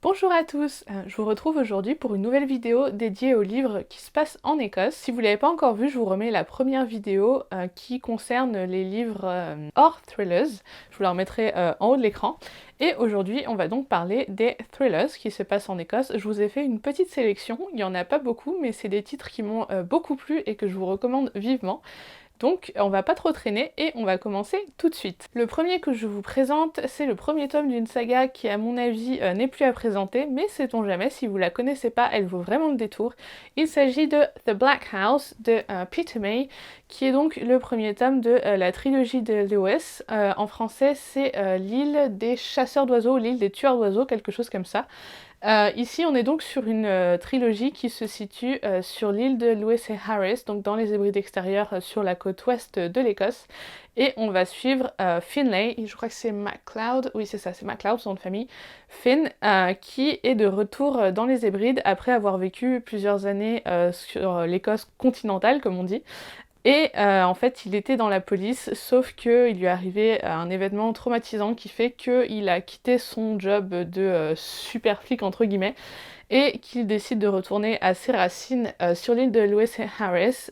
Bonjour à tous, je vous retrouve aujourd'hui pour une nouvelle vidéo dédiée aux livres qui se passent en Écosse. Si vous ne l'avez pas encore vu, je vous remets la première vidéo qui concerne les livres hors thrillers. Je vous la remettrai en haut de l'écran. Et aujourd'hui, on va donc parler des thrillers qui se passent en Écosse. Je vous ai fait une petite sélection, il n'y en a pas beaucoup, mais c'est des titres qui m'ont beaucoup plu et que je vous recommande vivement. Donc on va pas trop traîner et on va commencer tout de suite. Le premier que je vous présente, c'est le premier tome d'une saga qui à mon avis n'est plus à présenter, mais sait-on jamais, si vous la connaissez pas, elle vaut vraiment le détour. Il s'agit de The Black House de Peter May, qui est donc le premier tome de la trilogie de Lewis. En français c'est l'île des chasseurs d'oiseaux, l'île des tueurs d'oiseaux, quelque chose comme ça. Ici, on est donc sur une trilogie qui se situe sur l'île de Lewis et Harris, donc dans les Hébrides extérieures sur la côte ouest de l'Écosse. Et on va suivre Finlay, et je crois que c'est MacLeod, oui c'est ça, c'est MacLeod, son nom de famille, Finn, qui est de retour dans les Hébrides après avoir vécu plusieurs années sur l'Écosse continentale, comme on dit. Et en fait, il était dans la police, sauf qu'il lui est arrivé un événement traumatisant qui fait qu'il a quitté son job de super flic, entre guillemets, et qu'il décide de retourner à ses racines sur l'île de Lewis et Harris.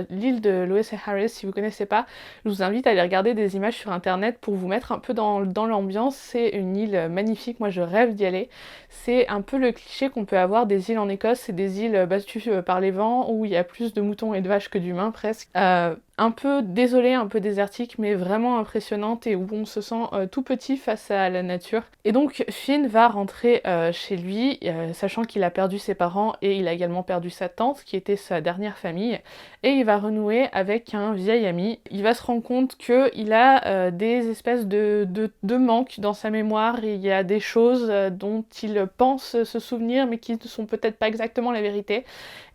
L'île de Lewis et Harris, si vous ne connaissez pas, je vous invite à aller regarder des images sur internet pour vous mettre un peu dans l'ambiance. C'est une île magnifique, moi je rêve d'y aller. C'est un peu le cliché qu'on peut avoir des îles en Écosse, c'est des îles battues par les vents où il y a plus de moutons et de vaches que d'humains presque. Un peu désolée, un peu désertique, mais vraiment impressionnante et où on se sent tout petit face à la nature. Et donc Finn va rentrer chez lui, sachant qu'il a perdu ses parents et il a également perdu sa tante, qui était sa dernière famille, et il va renouer avec un vieil ami. Il va se rendre compte qu'il a des espèces de manques dans sa mémoire, et il y a des choses dont il pense se souvenir, mais qui ne sont peut-être pas exactement la vérité.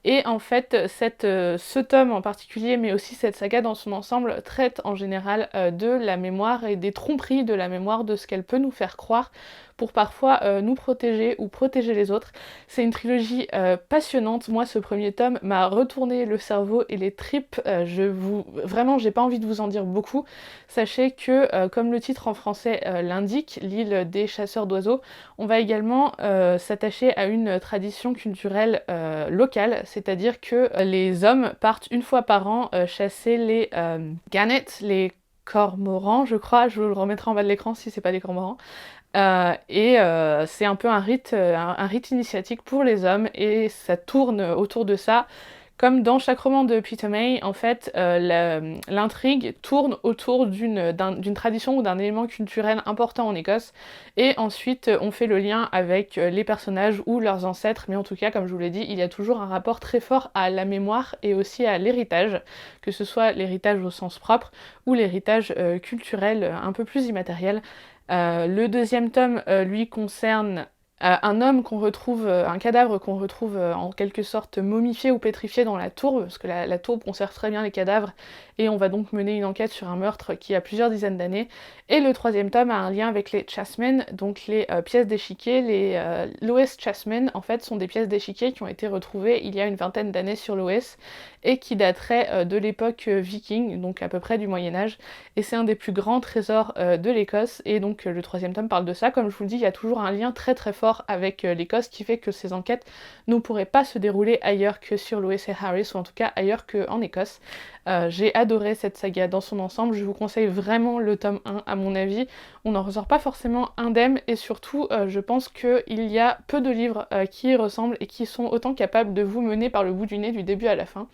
Et en fait, ce tome en particulier, mais aussi cette saga dans son ensemble, traite en général de la mémoire et des tromperies de la mémoire, de ce qu'elle peut nous faire croire pour parfois nous protéger ou protéger les autres. C'est une trilogie passionnante. Moi, ce premier tome m'a retourné le cerveau et les tripes. Vraiment, j'ai pas envie de vous en dire beaucoup. Sachez que, comme le titre en français l'indique, l'île des chasseurs d'oiseaux, on va également s'attacher à une tradition culturelle locale, c'est-à-dire que les hommes partent une fois par an chasser les gannets, les cormorans, je crois, je vous le remettrai en bas de l'écran si c'est pas des cormorans. C'est un peu un rite initiatique pour les hommes, et ça tourne autour de ça. Comme dans chaque roman de Peter May, en fait, l'intrigue tourne autour d'une tradition ou d'un élément culturel important en Écosse, et ensuite on fait le lien avec les personnages ou leurs ancêtres, mais en tout cas, comme je vous l'ai dit, il y a toujours un rapport très fort à la mémoire et aussi à l'héritage, que ce soit l'héritage au sens propre ou l'héritage culturel un peu plus immatériel. Le deuxième tome, lui, concerne un homme qu'on retrouve, un cadavre qu'on retrouve en quelque sorte momifié ou pétrifié dans la tourbe, parce que la tourbe conserve très bien les cadavres, et on va donc mener une enquête sur un meurtre qui a plusieurs dizaines d'années. Et le troisième tome a un lien avec les chessmen, donc les pièces d'échiquier. Les Lewis chessmen, en fait, sont des pièces d'échiquier qui ont été retrouvées il y a une vingtaine d'années sur Lewis, et qui dateraient de l'époque viking, donc à peu près du Moyen-Âge, et c'est un des plus grands trésors de l'Écosse, et donc le troisième tome parle de ça. Comme je vous le dis, il y a toujours un lien très très fort avec l'Écosse qui fait que ces enquêtes ne pourraient pas se dérouler ailleurs que sur Lewis et Harris, ou en tout cas ailleurs qu'en Écosse. J'ai adoré cette saga dans son ensemble, je vous conseille vraiment le tome 1 à mon avis. On n'en ressort pas forcément indemne, et surtout je pense qu'il y a peu de livres qui y ressemblent et qui sont autant capables de vous mener par le bout du nez du début à la fin.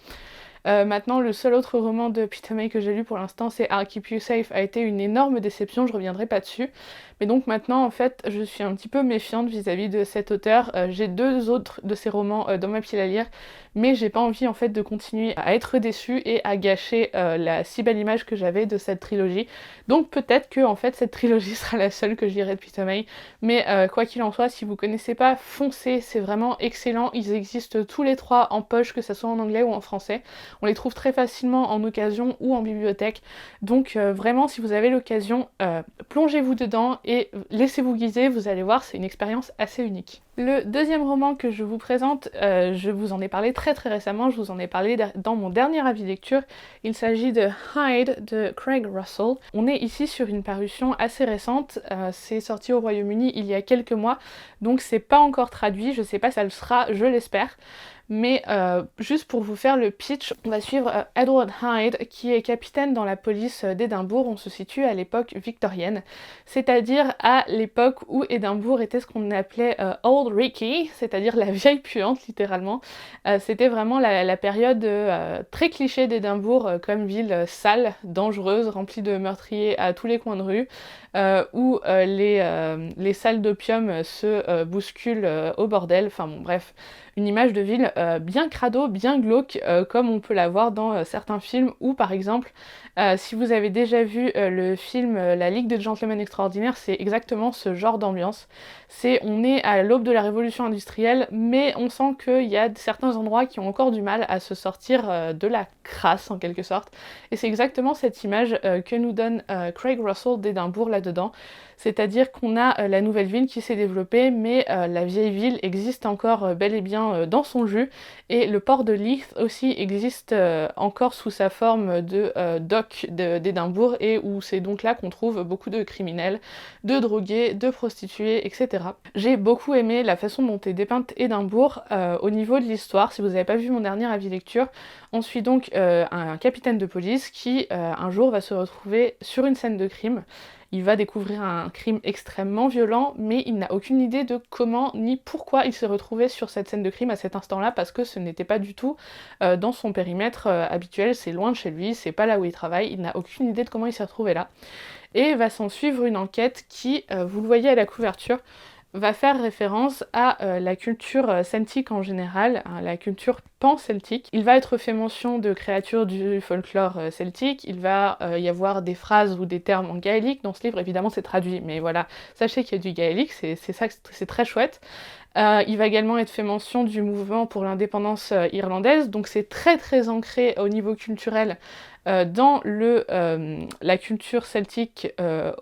Maintenant, le seul autre roman de Peter May que j'ai lu pour l'instant, c'est I'll Keep You Safe, a été une énorme déception, je reviendrai pas dessus. Mais donc maintenant, en fait, je suis un petit peu méfiante vis-à-vis de cet auteur. J'ai deux autres de ses romans dans ma pile à lire, mais j'ai pas envie en fait de continuer à être déçue et à gâcher la si belle image que j'avais de cette trilogie. Donc peut-être que en fait cette trilogie sera la seule que je lirai de Peter May. Mais quoi qu'il en soit, si vous connaissez pas, foncez, c'est vraiment excellent. Ils existent tous les trois en poche, que ça soit en anglais ou en français. On les trouve très facilement en occasion ou en bibliothèque. Donc vraiment, si vous avez l'occasion, plongez-vous dedans et laissez-vous guider, vous allez voir, c'est une expérience assez unique. Le deuxième roman que je vous présente, je vous en ai parlé très récemment, je vous en ai parlé dans mon dernier avis lecture. Il s'agit de Hyde de Craig Russell. On est ici sur une parution assez récente, c'est sorti au Royaume-Uni il y a quelques mois, donc c'est pas encore traduit, je sais pas, ça le sera, je l'espère. Mais juste pour vous faire le pitch, on va suivre Edward Hyde qui est capitaine dans la police d'Édimbourg. On se situe à l'époque victorienne, c'est-à-dire à l'époque où Édimbourg était ce qu'on appelait Old Ricky, c'est-à-dire la vieille puante littéralement. C'était vraiment la période très cliché d'Édimbourg comme ville sale, dangereuse, remplie de meurtriers à tous les coins de rue, où les salles d'opium se bousculent au bordel, enfin bon bref, une image de ville bien crado, bien glauque, comme on peut la voir dans certains films, ou par exemple, si vous avez déjà vu le film La Ligue des Gentlemen Extraordinaires, c'est exactement ce genre d'ambiance. On est à l'aube de la révolution industrielle, mais on sent qu'il y a certains endroits qui ont encore du mal à se sortir de la crasse en quelque sorte, et c'est exactement cette image que nous donne Craig Russell d'Édimbourg là-dedans. C'est-à-dire qu'on a la nouvelle ville qui s'est développée, mais la vieille ville existe encore bel et bien dans son jus, et le port de Leith aussi existe encore sous sa forme de dock d'Édimbourg, et où c'est donc là qu'on trouve beaucoup de criminels, de drogués, de prostituées, etc. J'ai beaucoup aimé la façon dont est dépeinte Édimbourg au niveau de l'histoire. Si vous n'avez pas vu mon dernier avis lecture, on suit donc un capitaine de police qui un jour va se retrouver sur une scène de crime. Il va découvrir un crime extrêmement violent, mais il n'a aucune idée de comment ni pourquoi il s'est retrouvé sur cette scène de crime à cet instant-là, parce que ce n'était pas du tout dans son périmètre habituel, c'est loin de chez lui, c'est pas là où il travaille, il n'a aucune idée de comment il s'est retrouvé là. Et va s'en suivre une enquête qui, vous le voyez à la couverture, va faire référence à la culture celtique en général, hein, la culture pan-celtique. Il va être fait mention de créatures du folklore celtique, il va y avoir des phrases ou des termes en gaélique. Dans ce livre, évidemment, c'est traduit, mais voilà, sachez qu'il y a du gaélique, c'est ça, c'est très chouette. Il va également être fait mention du mouvement pour l'indépendance irlandaise, donc c'est très ancré au niveau culturel dans la culture celtique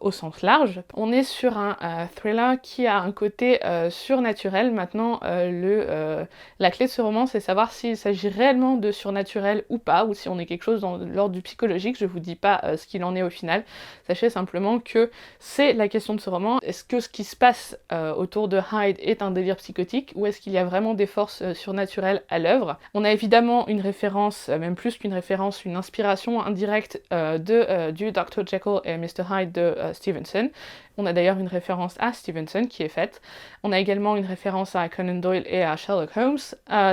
au sens large. On est sur un thriller qui a un côté surnaturel. Maintenant, la clé de ce roman, c'est savoir s'il s'agit réellement de surnaturel ou pas, ou si on est quelque chose dans l'ordre du psychologique. Je vous dis pas ce qu'il en est au final. Sachez simplement que c'est la question de ce roman. Est-ce que ce qui se passe autour de Hyde est un délire psychotique, ou est-ce qu'il y a vraiment des forces surnaturelles à l'œuvre? On a évidemment une référence, même plus qu'une référence, une inspiration indirecte du Dr. Jekyll et Mr. Hyde de Stevenson. On a d'ailleurs une référence à Stevenson qui est faite. On a également une référence à Conan Doyle et à Sherlock Holmes.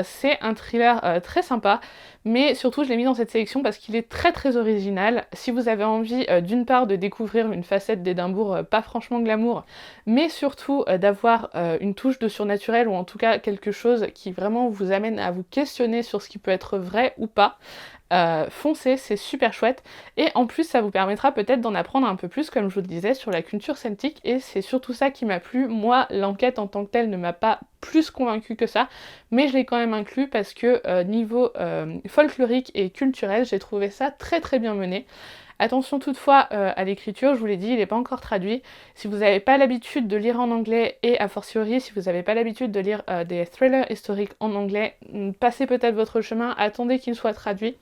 C'est un thriller très sympa, mais surtout je l'ai mis dans cette sélection parce qu'il est très original. Si vous avez envie d'une part de découvrir une facette d'Édimbourg pas franchement glamour, mais surtout d'avoir une touche de surnaturel, ou en tout cas quelque chose qui vraiment vous amène à vous questionner sur ce qui peut être vrai ou pas, foncez, c'est super chouette, et en plus ça vous permettra peut-être d'en apprendre un peu plus, comme je vous le disais, sur la culture celtique, et c'est surtout ça qui m'a plu. Moi, l'enquête en tant que telle ne m'a pas plus convaincue que ça, mais je l'ai quand même inclus parce que niveau folklorique et culturel, j'ai trouvé ça très bien mené. Attention toutefois à l'écriture, je vous l'ai dit, il n'est pas encore traduit. Si vous n'avez pas l'habitude de lire en anglais, et a fortiori si vous n'avez pas l'habitude de lire des thrillers historiques en anglais, passez peut-être votre chemin, attendez qu'il soit traduit,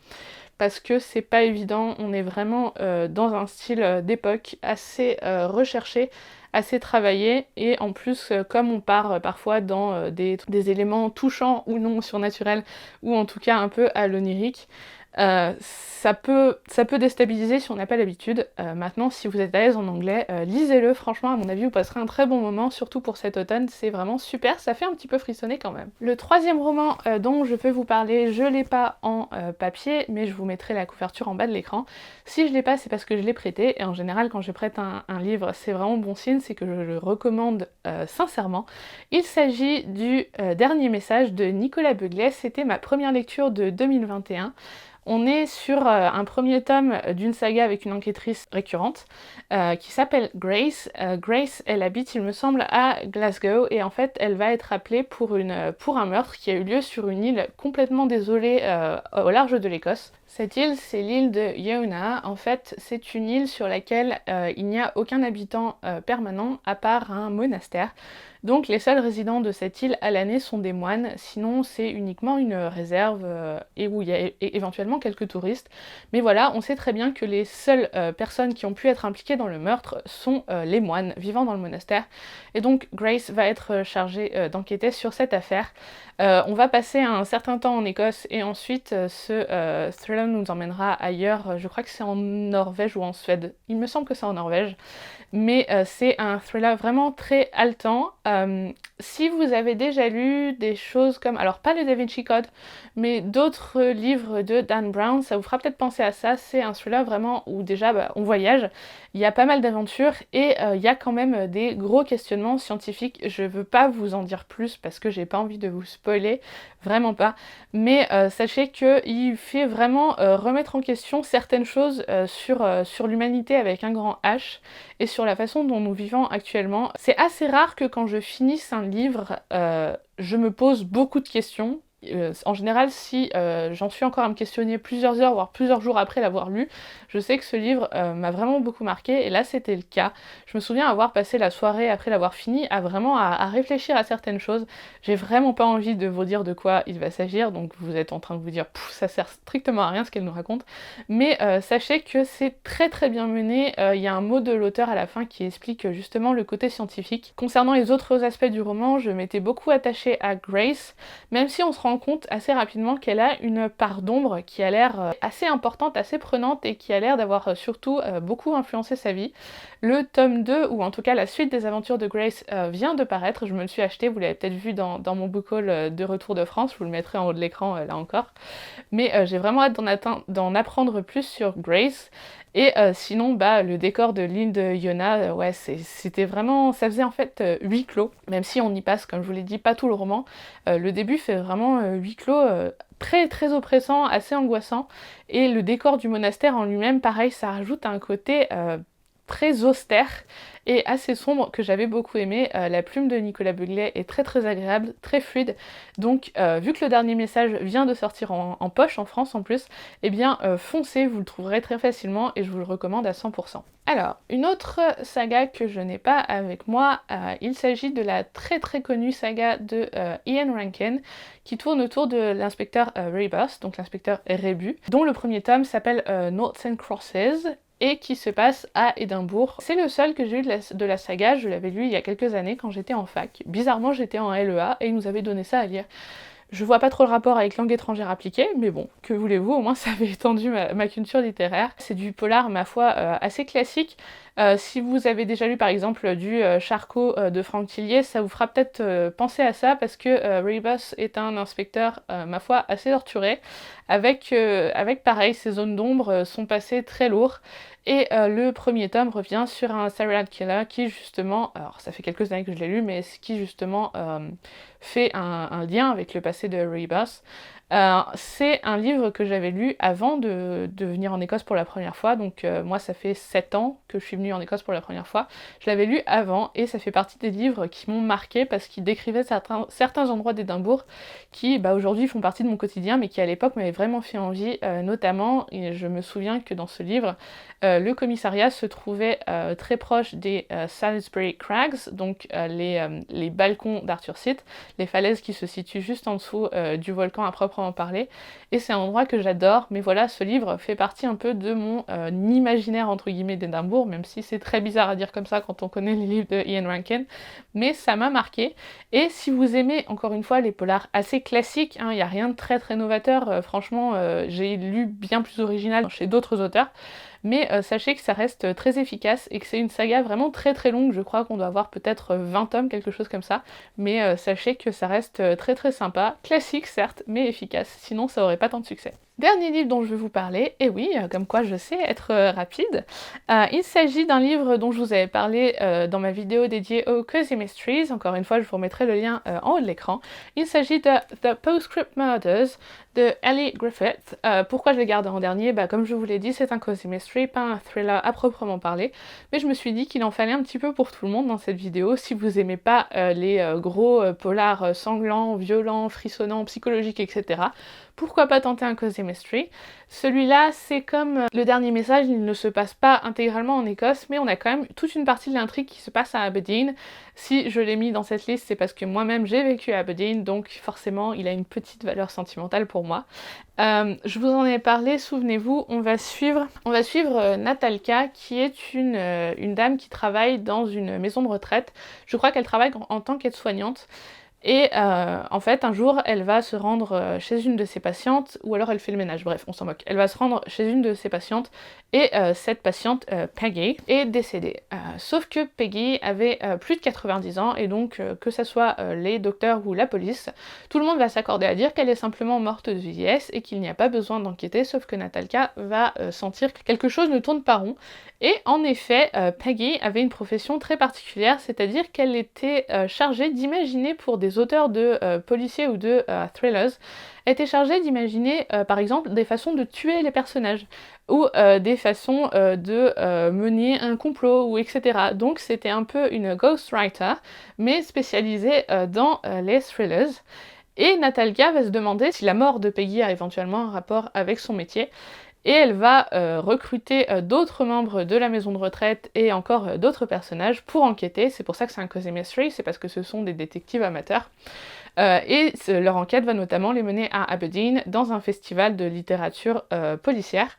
parce que c'est pas évident. On est vraiment dans un style d'époque assez recherché, assez travaillé, et en plus comme on part parfois dans des éléments touchants ou non surnaturels, ou en tout cas un peu à l'onirique, ça peut déstabiliser si on n'a pas l'habitude. Maintenant, si vous êtes à l'aise en anglais, lisez-le, franchement à mon avis vous passerez un très bon moment, surtout pour cet automne, c'est vraiment super, ça fait un petit peu frissonner quand même. Le troisième roman dont je peux vous parler, je l'ai pas en papier, mais je vous mettrai la couverture en bas de l'écran. Si je l'ai pas, c'est parce que je l'ai prêté, et en général quand je prête un livre, c'est vraiment bon signe, c'est que je le recommande sincèrement. Il s'agit du dernier message de Nicolas Beuglet, c'était ma première lecture de 2021. On est sur un premier tome d'une saga avec une enquêtrice récurrente qui s'appelle Grace. Grace, elle habite, il me semble, à Glasgow et en fait, elle va être appelée pour un meurtre qui a eu lieu sur une île complètement désolée au large de l'Écosse. Cette île, c'est l'île de Iona. En fait, c'est une île sur laquelle il n'y a aucun habitant permanent à part un monastère. Donc les seuls résidents de cette île à l'année sont des moines, sinon c'est uniquement une réserve et où il y a éventuellement quelques touristes. Mais voilà, on sait très bien que les seules personnes qui ont pu être impliquées dans le meurtre sont les moines vivant dans le monastère. Et donc Grace va être chargée d'enquêter sur cette affaire. On va passer un certain temps en Écosse et ensuite ce thriller nous emmènera ailleurs, je crois que c'est en Norvège ou en Suède. Il me semble que c'est en Norvège. Mais c'est un thriller vraiment très haletant. Si vous avez déjà lu des choses comme, alors pas le Da Vinci Code, mais d'autres livres de Dan Brown, ça vous fera peut-être penser à ça. C'est un thriller vraiment où déjà on voyage, il y a pas mal d'aventures et il y a quand même des gros questionnements scientifiques. Je veux pas vous en dire plus parce que j'ai pas envie de vous spoiler, vraiment pas. Mais sachez qu'il fait vraiment remettre en question certaines choses sur l'humanité avec un grand H et sur la façon dont nous vivons actuellement. C'est assez rare que quand je finisse un livre, je me pose beaucoup de questions. En général, si j'en suis encore à me questionner plusieurs heures, voire plusieurs jours après l'avoir lu, je sais que ce livre m'a vraiment beaucoup marqué, et là c'était le cas. Je me souviens avoir passé la soirée après l'avoir fini à réfléchir à certaines choses. J'ai vraiment pas envie de vous dire de quoi il va s'agir, donc vous êtes en train de vous dire « ça sert strictement à rien ce qu'elle nous raconte », mais sachez que c'est très très bien mené. Il y a un mot de l'auteur à la fin qui explique justement le côté scientifique. Concernant les autres aspects du roman, je m'étais beaucoup attachée à Grace, même si on se rend compte assez rapidement qu'elle a une part d'ombre qui a l'air assez importante, assez prenante et qui a l'air d'avoir surtout beaucoup influencé sa vie. Le tome 2, ou en tout cas la suite des aventures de Grace, vient de paraître. Je me le suis acheté, vous l'avez peut-être vu dans mon book haul de retour de France, je vous le mettrai en haut de l'écran là encore. Mais j'ai vraiment hâte d'en apprendre plus sur Grace. Et sinon, le décor de l'île de Iona, ouais, c'était vraiment, ça faisait en fait huis clos, même si on y passe, comme je vous l'ai dit, pas tout le roman. Le début fait vraiment huis clos, très très oppressant, assez angoissant, et le décor du monastère en lui-même, pareil, ça rajoute un côté très austère et assez sombre que j'avais beaucoup aimé. La plume de Nicolas Beuglet est très très agréable, très fluide, donc vu que le dernier message vient de sortir en poche en France en plus, eh bien foncez, vous le trouverez très facilement et je vous le recommande à 100%. Alors, une autre saga que je n'ai pas avec moi, il s'agit de la très très connue saga de Ian Rankin qui tourne autour de l'inspecteur Rebus, donc l'inspecteur Rébus, dont le premier tome s'appelle Noughts and Crosses et qui se passe à Édimbourg. C'est le seul que j'ai eu de la saga, je l'avais lu il y a quelques années quand j'étais en fac. Bizarrement, j'étais en LEA et ils nous avaient donné ça à lire. Je vois pas trop le rapport avec langue étrangère appliquée, mais bon, que voulez-vous, au moins ça avait étendu ma culture littéraire. C'est du polar, ma foi, assez classique. Si vous avez déjà lu par exemple du Charcot de Franck Tillier, ça vous fera peut-être penser à ça, parce que Rebus est un inspecteur, ma foi, assez torturé, avec pareil, ses zones d'ombre, son passé très lourd. Et le premier tome revient sur un serial killer qui justement, alors ça fait quelques années que je l'ai lu, mais qui justement fait un lien avec le passé de Rebus. C'est un livre que j'avais lu avant de venir en Écosse pour la première fois, donc moi ça fait 7 ans que je suis venue en Écosse pour la première fois. Je l'avais lu avant et ça fait partie des livres qui m'ont marqué parce qu'ils décrivaient certains endroits d'Édimbourg qui aujourd'hui font partie de mon quotidien, mais qui à l'époque m'avaient vraiment fait envie, notamment, et je me souviens que dans ce livre, le commissariat se trouvait très proche des Salisbury Crags, donc les balcons d'Arthur Seat, les falaises qui se situent juste en dessous du volcan à proprement parler, et c'est un endroit que j'adore. Mais voilà, ce livre fait partie un peu de mon imaginaire entre guillemets d'Édimbourg, même si c'est très bizarre à dire comme ça quand on connaît les livres de Ian Rankin, mais ça m'a marqué. Et si vous aimez encore une fois les polars assez classiques, il n'y a rien de très très novateur, franchement j'ai lu bien plus original chez d'autres auteurs, mais sachez que ça reste très efficace et que c'est une saga vraiment très très longue. Je crois qu'on doit avoir peut-être 20 tomes, quelque chose comme ça, mais sachez que ça reste très très sympa, classique certes, mais efficace, sinon ça aurait pas tant de succès. Dernier livre dont je vais vous parler, et oui, comme quoi je sais être rapide. Il s'agit d'un livre dont je vous avais parlé dans ma vidéo dédiée aux Cozy Mysteries. Encore une fois, je vous remettrai le lien en haut de l'écran. Il s'agit de The Postscript Murders de Ellie Griffith. Pourquoi je l'ai gardé en dernier? Comme je vous l'ai dit, c'est un Cozy Mystery, pas un thriller à proprement parler. Mais je me suis dit qu'il en fallait un petit peu pour tout le monde dans cette vidéo. Si vous aimez pas les gros polars sanglants, violents, frissonnants, psychologiques, etc., pourquoi pas tenter un Cozy Mystery? Celui-là, c'est comme le dernier message, il ne se passe pas intégralement en Écosse, mais on a quand même toute une partie de l'intrigue qui se passe à Aberdeen. Si je l'ai mis dans cette liste, c'est parce que moi-même j'ai vécu à Aberdeen, donc forcément il a une petite valeur sentimentale pour moi. Je vous en ai parlé, souvenez-vous, on va suivre Natalka, qui est une dame qui travaille dans une maison de retraite. Je crois qu'elle travaille en tant qu'aide-soignante. Et en fait, un jour, elle va se rendre chez une de ses patientes, ou alors elle fait le ménage, bref, on s'en moque. Elle va se rendre chez une de ses patientes, et cette patiente, Peggy, est décédée. Sauf que Peggy avait plus de 90 ans, et donc, que ce soit les docteurs ou la police, tout le monde va s'accorder à dire qu'elle est simplement morte de vieillesse, et qu'il n'y a pas besoin d'enquêter, sauf que Natalka va sentir que quelque chose ne tourne pas rond. Et en effet, Peggy avait une profession très particulière, c'est-à-dire qu'elle était chargée d'imaginer pour des auteurs de policiers ou de thrillers, était chargée d'imaginer par exemple des façons de tuer les personnages ou des façons de mener un complot ou etc. Donc c'était un peu une ghostwriter mais spécialisée dans les thrillers. Et Natalka va se demander si la mort de Peggy a éventuellement un rapport avec son métier. Et elle va recruter d'autres membres de la maison de retraite et encore d'autres personnages pour enquêter. C'est pour ça que c'est un Cozy Mystery, c'est parce que ce sont des détectives amateurs. Leur enquête va notamment les mener à Aberdeen dans un festival de littérature policière.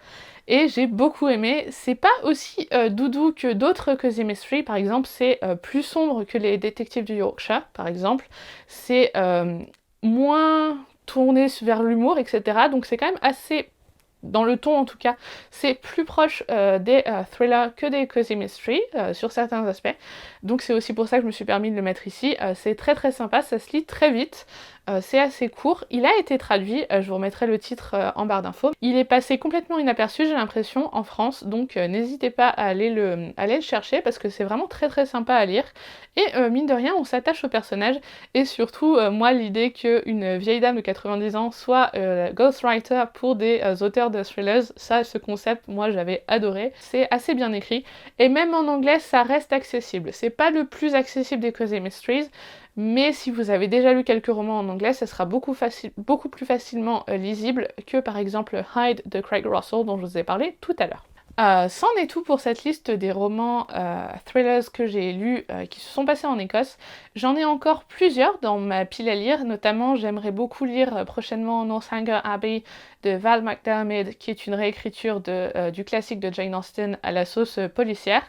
Et j'ai beaucoup aimé. C'est pas aussi doudou que d'autres Cozy Mystery, par exemple, c'est plus sombre que les détectives du Yorkshire, par exemple. C'est moins tourné vers l'humour, etc. Donc c'est quand même assez... Dans le ton en tout cas, c'est plus proche des thrillers que des Cozy Mystery sur certains aspects. Donc c'est aussi pour ça que je me suis permis de le mettre ici. C'est très très sympa, ça se lit très vite. C'est assez court. Il a été traduit, je vous remettrai le titre en barre d'infos. Il est passé complètement inaperçu, j'ai l'impression, en France, donc n'hésitez pas à aller le chercher parce que c'est vraiment très très sympa à lire. Et mine de rien, on s'attache au personnage et surtout, moi, l'idée qu'une vieille dame de 90 ans soit ghostwriter pour des auteurs de thrillers, ça, ce concept, moi, j'avais adoré. C'est assez bien écrit et même en anglais, ça reste accessible. C'est pas le plus accessible des Cozy Mysteries, mais si vous avez déjà lu quelques romans en anglais, ça sera beaucoup plus facilement lisible que par exemple Hyde de Craig Russell dont je vous ai parlé tout à l'heure. C'en est tout pour cette liste des romans thrillers que j'ai lus qui se sont passés en Écosse. J'en ai encore plusieurs dans ma pile à lire, notamment j'aimerais beaucoup lire prochainement Northanger Abbey de Val McDermid, qui est une réécriture du classique de Jane Austen à la sauce policière.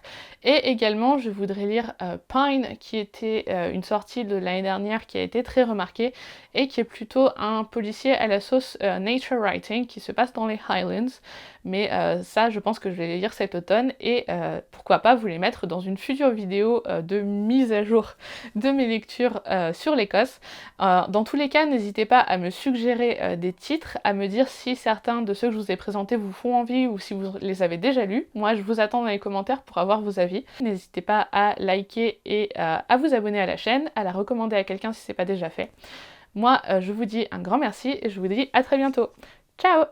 Et également je voudrais lire Pine, qui était une sortie de l'année dernière qui a été très remarquée et qui est plutôt un policier à la sauce nature writing qui se passe dans les Highlands. Mais ça, je pense que je vais les lire cet automne et pourquoi pas vous les mettre dans une future vidéo de mise à jour de mes lectures sur l'Écosse. Dans tous les cas, n'hésitez pas à me suggérer des titres, à me dire si certains de ceux que je vous ai présentés vous font envie ou si vous les avez déjà lus. Moi, je vous attends dans les commentaires pour avoir vos avis. N'hésitez pas à liker et à vous abonner à la chaîne, à la recommander à quelqu'un si ce n'est pas déjà fait. Moi, je vous dis un grand merci et je vous dis à très bientôt. Ciao!